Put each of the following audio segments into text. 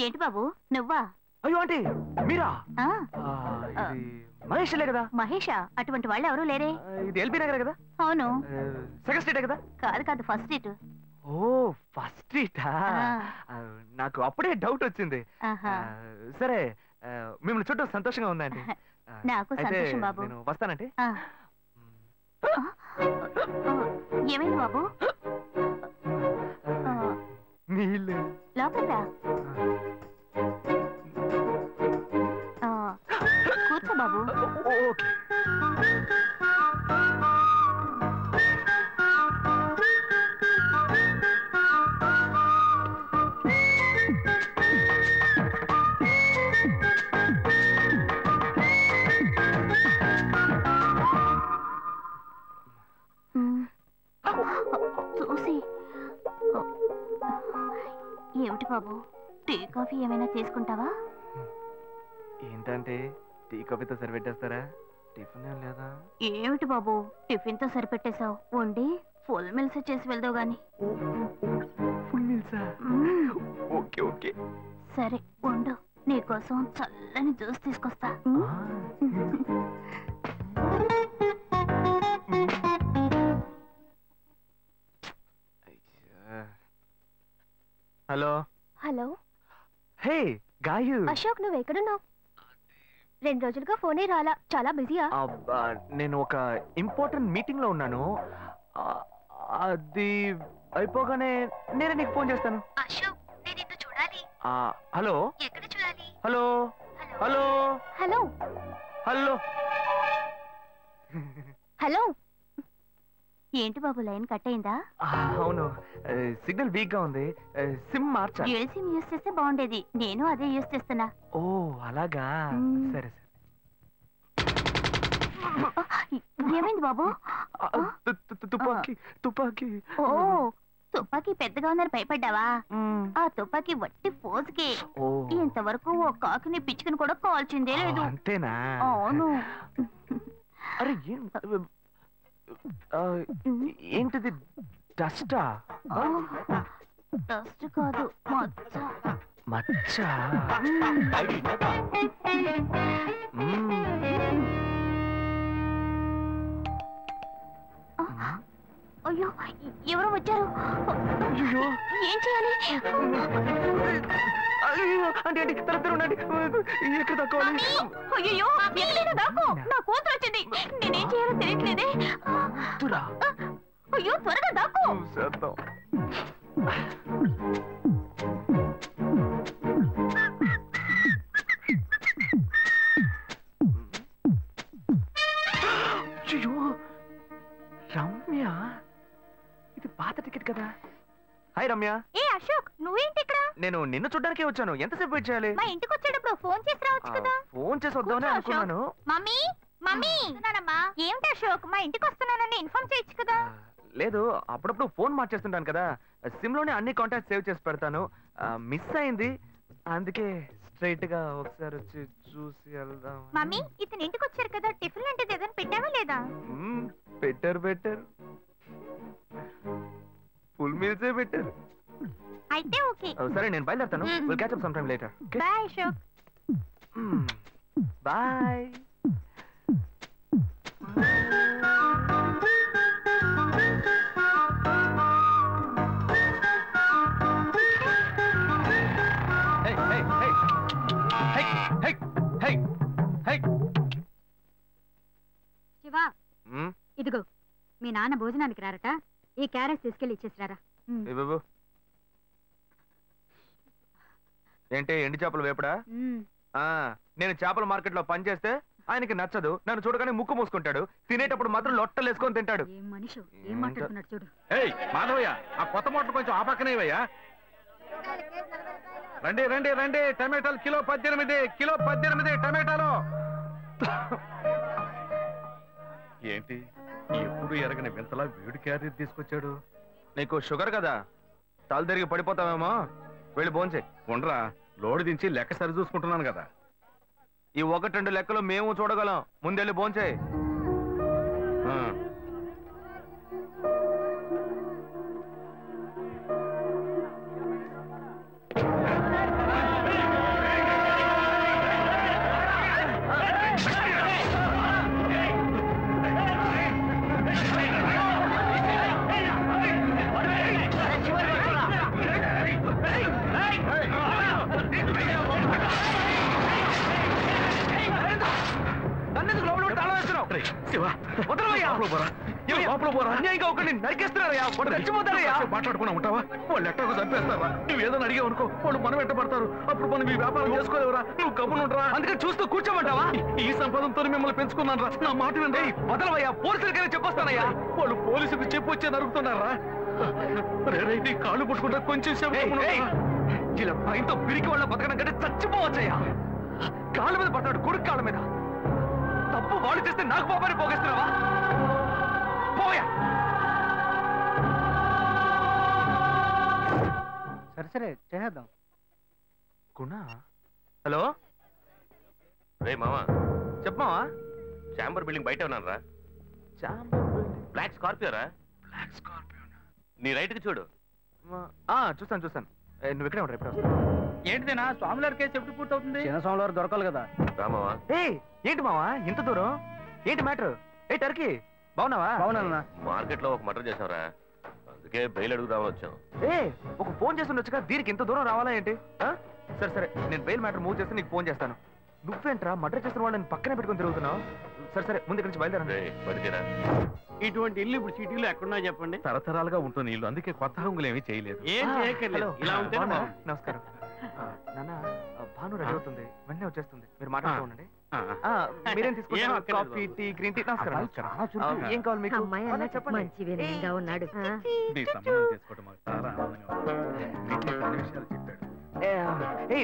ఏంటి బాబు నువ్వా? అయ్యో ఆంటీ మీరా? మహేష్లే కదా? మహేషా? అటువంటి వాళ్ళు ఎవరూ లేరే. ఇది ఎల్బీ నగర్ కదా? అవును. సెకండ్ స్ట్రీట్ కదా? కాదు కాదు, ఫస్ట్ స్ట్రీట్. ఓ ఫస్ట్ స్ట్రీటా? నాకు అప్పుడే డౌట్ వచ్చింది. సరే మిమ్మల్ని చూడటం సంతోషంగా ఉందండి. నాకు సంతోషం బాబు. నేను వస్తానంటే. ఏమైంది బాబు? నీళ్ళు లోపల కూర్చో బాబు. ఓకే. చూసి ఏమిటి బాబు, టీ కాఫీ ఏమైనా తీసుకుంటావా? ఏంటంటే టీ కాఫీతో సరిపెట్టేస్తారా? టిఫిన్ లేదా? ఏమిటి బాబు టిఫిన్ తో సరిపెట్టేశావు? వండి ఫుల్ మిల్స్ చేసి వెళ్దావు గాని. ఫుల్ మిల్సా? ఓకే ఓకే సరే వండు, నీకోసం చల్లని జ్యూస్ తీసుకొస్తా. Hello hello. Hey guys. Ashok నువ్వు ఎక్కడున్నావు? 2 రోజులుగా ఫోనే రాలా, చాలా బిజీయా? నేను ఒక ఇంపార్టెంట్ మీటింగ్ లో ఉన్నాను. అది అయిపోగానే నేనే నీకు ఫోన్ చేస్తాను. అశోక్ నేను నిన్ను చూడాలి. హలో. ఎక్కడ చూడాలి? Hello hello hello hello hello. ఏంటి బాబు లైన్ కట్ అయిందా? అవును, సిగ్నల్ వీక్ గా ఉంది. సిమ్ మార్చా. డ్యూయల్ సిమ్ యూస్ చేస్తే బాగుండేది, నేను అదే యూస్ చేస్తున్నా. ఓ అలాగా, సరే సరే. ఏమైంది బాబు? తుపాకీ తుపాకీ. ఓ తుపాకీ పెద్దగా ఉందని భయపడ్డావా? ఆ తుపాకీ వట్టి ఫోజుకే. ఇంతవరకు ఓ కాకిని పిచ్చుకుని కూడా కాల్చిందే లేదు. అంతేనా? అవును. అరే ఏంటిది? డస్టా? డస్ట్ కాదు, మచ్చ. మచ్చ? అయ్యో ఎవరో వచ్చారు. అయ్యో ఏం చేయాలి? అయ్యో అంటే ఉండండి, ఎక్కడ తక్కువాలి? అయ్యో ఎక్కడైనా దాకో, నా కూతురు వచ్చింది, నేనేం చేయాలో తెలియట్లేదే. అయ్యో త్వరగా దాకో. రమ్య, ఇది పాత టికెట్ కదా? హాయ్ రమ్య. ఏ అశోక్ నువ్వేంటి ఇక్కడ? నేను నిన్ను చూడ్డానికే వచ్చాను. ఎంతసేపు వెయిట్ చేయాలి? మా ఇంటికి వచ్చేటప్పుడు ఫోన్ చేసి రావచ్చు కదా. ఫోన్ చేసి వద్దామని అనుకున్నాను. మమ్మీ మమ్మీ ఏమిటి అశోక్ మా ఇంటికి వస్తున్నానని ఇన్ఫార్మ్ చేయొచ్చు కదా. లేదు, అప్పుడప్పుడు ఫోన్ మార్చేస్తుంటాను కదా, సిమ్ లోనే అన్ని కాంటాక్ట్ సేవ్ చేసి పెడతాను. మిస్ అయింది, అందుకే స్ట్రైట్ గా ఒకసారి వచ్చి చూసి వెళ్దాం. మమ్మీ ఇతను ఇంటికి వచ్చారు కదా, టిఫిన్ లాంటిది ఏదైనా పెట్టావా లేదా? బెటర్ ఫుల్ మీల్సే బెటర్. అయితే ఓకే. సరే నేను బయలుదేరుతాను. Will catch up some time later. Bye Ashok. Bye. Shiva ఇదిగో మీ నాన్న భోజనానికి రారట, ఈ క్యారెట్ తీసుకెళ్లి ఇచ్చేసిరారా. ఏంటి ఎండి చేపలు వేపడా? నేను చేపల మార్కెట్ లో పనిచేస్తే ఆయనకి నచ్చదు, నన్ను చూడగానే ముక్కు మూసుకుంటాడు, తినేటప్పుడు మాత్రం లొట్టలు వేసుకొని తింటాడు. ఏం మనిషి ఏం మాట్లాడుతున్నాడు చూడు. మాధవయ్య, ఆ కొత్త మోటార్ కొంచెం ఆ పక్కనేవయ్యా. రండి రండి రండి, టమాటాలు కిలో 18 టమాటాలు. ఏంటి ఎప్పుడు ఎరగని వింతలా వేడి క్యారెట్ తీసుకొచ్చాడు? నీకు షుగర్ కదా, తల తిరిగి పడిపోతావేమో, వెళ్ళి భోంచే. ఉండరా, లోడు దించి లెక్క సరి చూసుకుంటున్నాను కదా. ఈ 1-2 లెక్కలు మేము చూడగలం, ముందెళ్ళి భోంచే. మాట్లాడుకున్నా ఉంటావా? వాళ్ళు ఎట్టకు చంపేస్తారా? నువ్వు ఏదైనా అడిగావు అనుకో, వాళ్ళు మనం ఎట్టబడతారు. అప్పుడు మనం ఈ వ్యాపారం చేసుకోలేవురా. నువ్వు కబునుంటరా, అందుకని చూస్తూ కూర్చోమంటావా? ఈ సంపదంతో మిమ్మల్ని పెంచుకున్నాను రా. నా మాట వినండి. వదలవయ్యా, పోలీసులకైనా చెప్పొస్తానయ్యా. వాళ్ళు పోలీసులకు చెప్పు వచ్చే నరుగుతున్నారా? నీ కాళ్ళు పుట్టుకుంటా కొంచెం ఇలా భయంతో పిరికి వాళ్ళ బతకడం కంటే చచ్చిపోవచ్చయ్యా. కాళ్ళ మీద పడతాడు, కొడుకు కాళ్ళ మీద. తప్పు వాళ్ళు చేస్తే నాకు పాపాన్ని పోగేస్తున్నావా? పోయా. సరే చేద్దాం. హలో, రే మామా, చెప్పమావా? చాంబర్ బిల్డింగ్ బయట ఉన్నాను రా. బ్లాక్ స్కార్పియో రా. Black Scorpio. నీ రైట్ కి చూడు. చూస్తాను. నువ్వు ఇక్కడే ఉంటా. ఎప్పుడు ఏంటిదేనా స్వామివారి కేసు ఎప్పుడు పూర్తవుతుంది? చిన్న స్వామివారు దొరకాలి కదా. రామావా, ఏంటి మావా ఇంత దూరం? ఏంటి మ్యాటర్? టర్కీ బాగున్నావా? బాగున్నా. మార్కెట్ లో ఒక మర్డర్ చేసావురా, అందుకే బెయిల్ అడుగుదామని వచ్చాం. ఒక ఫోన్ చేసి ఉండొచ్చుగా, దీనికి ఇంత దూరం రావాలా ఏంటి? సరే నేను బెయిల్ మ్యాటర్ మూవ్ చేస్తే నీకు ఫోన్ చేస్తాను. నువ్వేంట్రా మర్డర్ చేసిన వాళ్ళని పక్కనే పెట్టుకుని తిరుగుతున్నావు? సరే ముందు ఇక్కడి నుంచి బయలుదేరా. ఇటువంటి ఇల్లు ఇప్పుడు సిటీలో ఎక్కడున్నా చెప్పండి. తరతరాలుగా ఉంటుంది ఇల్లు, అందుకే కొత్త హంగులు ఏమీ చేయలేదు. ఏం చేయక్కర్లేదు. ఇలా ఉంటే నమస్కారం నాన్న. భాను రెడీ అవుతుంది, వెంటనే వచ్చేస్తుంది. మీరు మాట్లాడుతూ ఉండండి. మీరేం తీసుకుంటారు? Coffee, tea, green tea? నమస్కారం. ఏం కావాలి మీకు? చెప్పండి. మంచి వినయంగా ఉన్నాడు.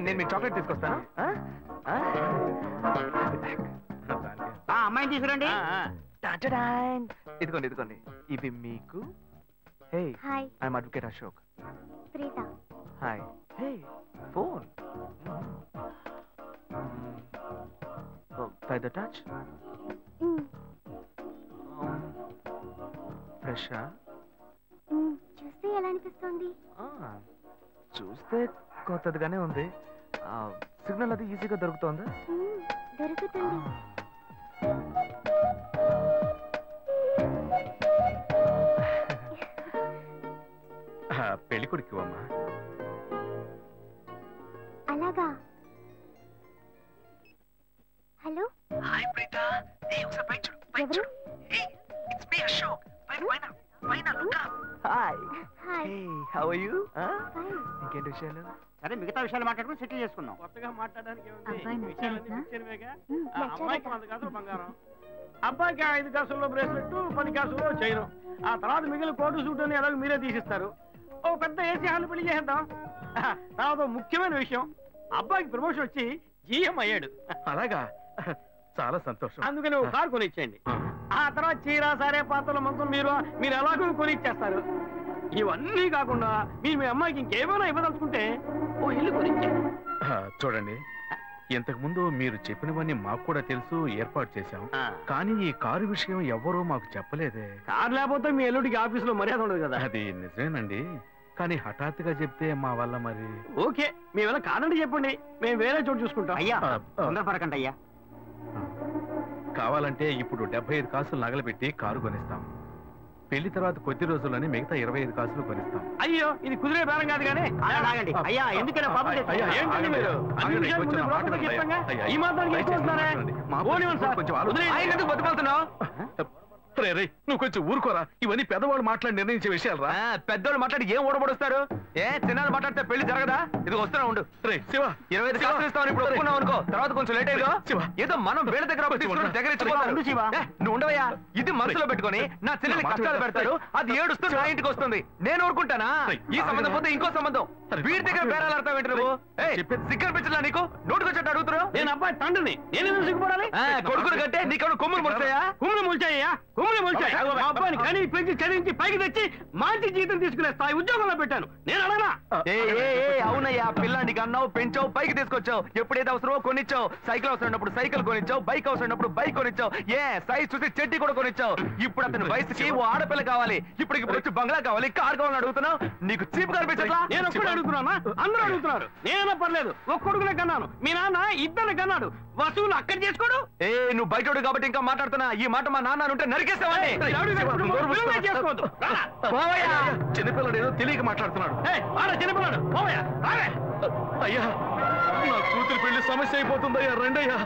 నేను మీకు చాక్లెట్ తీసుకొస్తాను. అమ్మాయిని తీసుకురండి. ఇదిగోండి ఇవి మీకు. I'm advocate Ashok. Hi. Phone by the touch. Fresh. చూస్తే ఎలా అనిపిస్తుంది? చూస్తే కొత్తదిగానే ఉంది. సిగ్నల్ అది ఈజీగా దొరుకుతుందా? దొరుకుతుంది. పెళ్లి కొడుకు అమ్మా. అలాగా. హలో. హాయ్ ప్రీత. ఒకసారి బయట చూడు. It's me Ashok. పైన look up. Hi. How are you? ఇంకేంటి విషయాలు? సరే మిగతా విషయాలు మాట్లాడుకుని సెటిల్ చేసుకుందాం. కొత్తగా మాట్లాడడానికి అమ్మాయికి 100 కాసులు బంగారం, అబ్బాయికి 5 కాసుల్లో బ్రేస్లెట్, 10 కాసుల్లో చైన్. ఆ తర్వాత మిగిలిన కోటు సూట్ అని ఎలాగో మీరే తీసిస్తారు. ఓ పెద్ద ఏసీ హాల్ పెళ్లి చేద్దాం. తర్వాత ముఖ్యమైన విషయం, అబ్బాయికి ప్రమోషన్ వచ్చి జీఎం అయ్యాడు. అలాగా? చాలా సంతోషం. అందుకని ఒక కారు కొనిచ్చేయండి. ఆ తర్వాత చీర, సారే, పాత్రల మొత్తం మీరు ఎలాగో కొనిచ్చేస్తారు. ఇవన్నీ కాకుండా మీరు మీ అమ్మాయికి ఇంకేమైనా ఇవ్వదలుచుకుంటే ఓ ఇల్లు కొనిచ్చేయండి. చూడండి, ఇంతకు ముందు మీరు చెప్పినవన్నీ మాకు కూడా తెలుసు, ఏర్పాటు చేశాం. కానీ ఈ కారు విషయం ఎవ్వరూ మాకు చెప్పలేదే. కారు లేకపోతే మీ ఎల్లుడికి ఆఫీసులో మర్యాద ఉండదు కదా. అది నిజమేనండి, కానీ హఠాత్తుగా చెప్తే మా వల్ల మరి. ఓకే, మేము ఎలా కాదండి చెప్పండి, మేము వేరే చోటు చూసుకుంటాం. అయ్యా తొందరపడకండి అయ్యా. కావాలంటే ఇప్పుడు 75 కాసులు నగలబెట్టి కారు కొనిస్తాం. పెళ్లి తర్వాత కొద్ది రోజుల్లోనే మిగతా 25 కాసులు కొనిస్తాం. అయ్యో, ఇది కుదిరే బేరం కాదు కానీ. అయ్యా ఎందుకైనా పాపం ఏంటండి మీరు? ఈ మాత్రానికి నువ్వు కొంచెం ఊరుకోరా. ఇవన్నీ పెద్దవాళ్ళు మాట్లాడి నిర్ణయించే విషయాలు రా. పెద్దవాళ్ళు మాట్లాడి ఏం ఓడబడుస్తారు? చిన్నాళ్ళు మాట్లాడితే పెళ్లి జరగదా? ఇది వస్తున్నా ఉండు. రే శివ, 25 కాసులు ఇస్తామని ఇప్పుడు ఒప్పుకున్నావు అనుకో, తర్వాత కొంచెం లేట్ అయ్యో. ఏదో మనం వేడి దగ్గర నువ్వు ఉండవయ్యా. ఇది మనసులో పెట్టుకొని నా చిన్న కష్టాలు పెడతారు, అది ఏడుస్తూ నా ఇంటికి వస్తుంది. నేను ఊరుకుంటానా? ఈ సంబంధం పోతే ఇంకో సంబంధం. వీడి దగ్గర బేరాలు ఆడతావు ఏంటి నువ్వు? సిగ్గర్ పిచ్చలా నీకు? నోటుకొచ్చేట్టు అడుగుతారు. నేను అబ్బాయి తండ్రిని, నేను సిగ్గుపడాలి? కొడుకులు కంటే నీకు కొమ్ములు ముడిచాయా? కుమ్ములు ముడిచాయ్యా, కుమ్ములు ముడిచాయి. మా అబ్బాయిని కని పెంచి చదివించి పైకి తెచ్చి మంచి జీతం తీసుకునే స్థాయి ఉద్యోగంలో పెట్టాను. నేను అడగనా? అవునయ్యా, పిల్లానికి అన్నావు, పెంచావు, పైకి తీసుకొచ్చావు. ఎప్పుడైతే అవసరమో కొనిచ్చావు. సైకిల్ అవసరమైనప్పుడు సైకిల్ కొనిచ్చావు, బైక్ అవసరమైనప్పుడు బైక్ కొనిచ్చావు. సైజ్ చూసి చెడ్డీ కూడా కొనిచ్చావు. ఇప్పుడు అతని వయసుకి ఓ ఆడపిల్ల కావాలి, ఇప్పుడు వచ్చి బంగ్లా కావాలి, కార్ కావాలని అడుగుతున్నావు. నీకు చీప్ కనిపించట్లా? నేను ఒక్కడే అడుగుతున్నా, అందరూ అడుగుతున్నారు. నేనైనా పర్లేదు, ఒక్కడుకునే కన్నాను. మీ నాన్న 2 కన్నాడు. వసూలు అక్కడ చేసుకోడు. నువ్వు బయటోడు కాబట్టి ఇంకా మాట్లాడుతున్నా. ఈ మాట మా నాన్న ఉంటే నరికేస్తావని. చిన్నపిల్లడు ఏదో తెలియక మాట్లాడుతున్నాడు. చిన్నపిల్లడు అయ్యా, నా కూతురు పెళ్లి సమస్య అయిపోతుందయ్యా. రండయ్యా.